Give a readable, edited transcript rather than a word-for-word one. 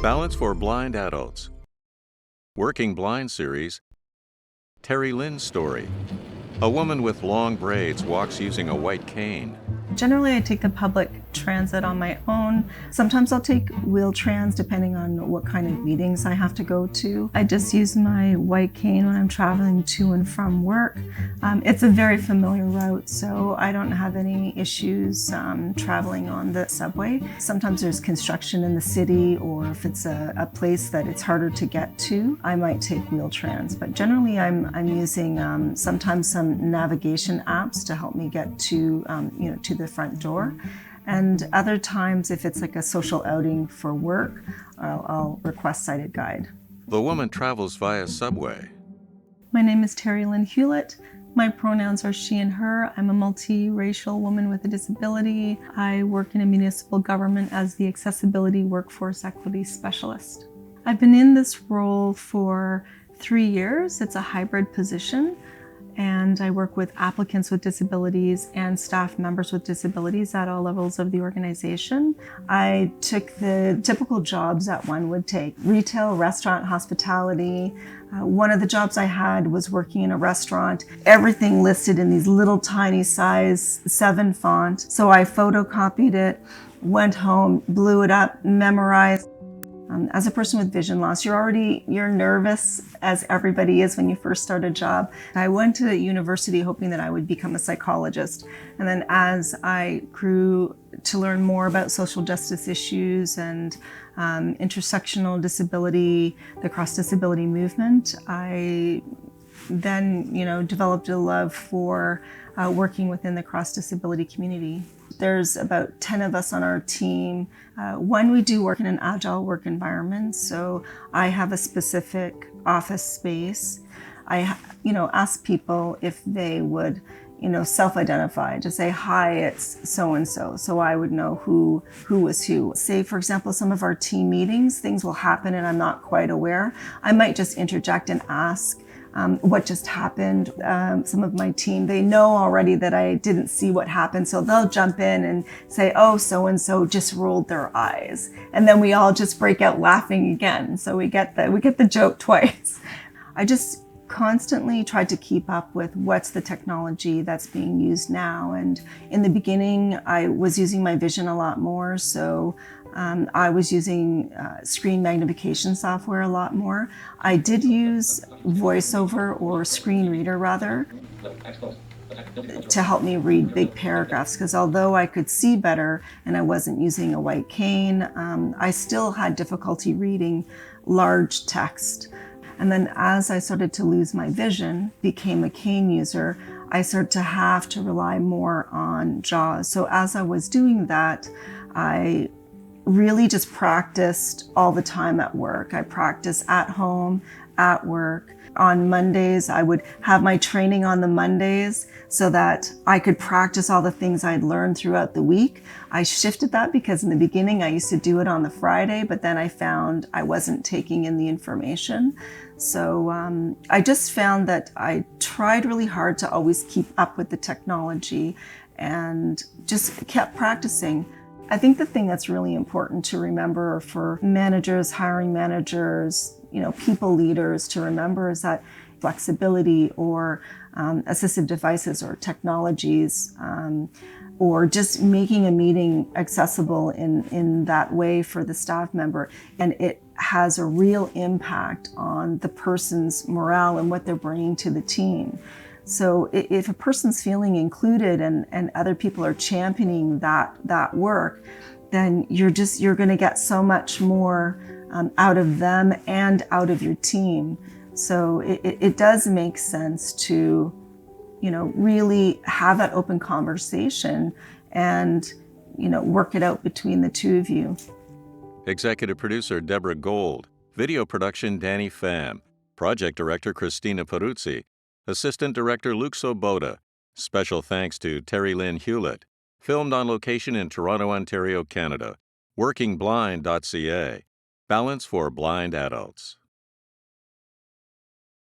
Balance for Blind Adults. Working Blind series. TerriLynn's story. A woman with long braids walks using a white cane. Generally, I take the public transit on my own. Sometimes I'll take wheel-trans depending on what kind of meetings I have to go to. I just use my white cane when I'm traveling to and from work. It's a very familiar route, so I don't have any issues traveling on the subway. Sometimes there's construction in the city, or if it's a place that it's harder to get to, I might take wheel-trans. But generally, I'm using sometimes some navigation apps to help me get to to the front door. And other times, if it's like a social outing for work, I'll request sighted guide. The woman travels via subway. My name is TerriLynn Hulett. My pronouns are she and her. I'm a multiracial woman with a disability. I work in a municipal government as the Accessibility Workforce Equity Specialist. I've been in this role for 3 years. It's a hybrid position, and I work with applicants with disabilities and staff members with disabilities at all levels of the organization. I took the typical jobs that one would take: retail, restaurant, hospitality. One of the jobs I had was working in a restaurant. Everything listed in these little tiny size 7 font. So I photocopied it, went home, blew it up, memorized. As a person with vision loss, you're nervous, as everybody is when you first start a job. I went to university hoping that I would become a psychologist. And then as I grew to learn more about social justice issues and intersectional disability, the cross-disability movement, I then, developed a love for working within the cross-disability community. There's about 10 of us on our team. When we do work in an agile work environment, so I have a specific office space. I, ask people if they would, self-identify, to say, hi, it's so-and-so, so I would know who was who. Say, for example, some of our team meetings, things will happen and I'm not quite aware. I might just interject and ask, what just happened. Some of my team, they know already that I didn't see what happened, so they'll jump in and say, oh, so-and-so just rolled their eyes. And then we all just break out laughing again. So we get the joke twice. I just constantly tried to keep up with what's the technology that's being used now. And in the beginning, I was using my vision a lot more. So I was using screen magnification software a lot more. I did use VoiceOver, or screen reader rather, to help me read big paragraphs, because although I could see better and I wasn't using a white cane, I still had difficulty reading large text. And then as I started to lose my vision, became a cane user, I started to have to rely more on JAWS. So as I was doing that, I really just practiced all the time at work. I practiced at home, at work. On Mondays, I would have my training on the Mondays so that I could practice all the things I'd learned throughout the week. I shifted that because in the beginning I used to do it on the Friday, but then I found I wasn't taking in the information. So I just found that I tried really hard to always keep up with the technology and just kept practicing. I think the thing that's really important to remember for managers, hiring managers, people leaders to remember is that flexibility or assistive devices or technologies or just making a meeting accessible in that way for the staff member, and it has a real impact on the person's morale and what they're bringing to the team. So if a person's feeling included and other people are championing that work, then you're going to get so much more out of them and out of your team. So it does make sense to, really have that open conversation and, work it out between the two of you. Executive producer Deborah Gold. Video production Danny Pham. Project director Christina Peruzzi. Assistant Director Luke Soboda. Special thanks to TerriLynn Hulett. Filmed on location in Toronto, Ontario, Canada. WorkingBlind.ca. Balance for Blind Adults.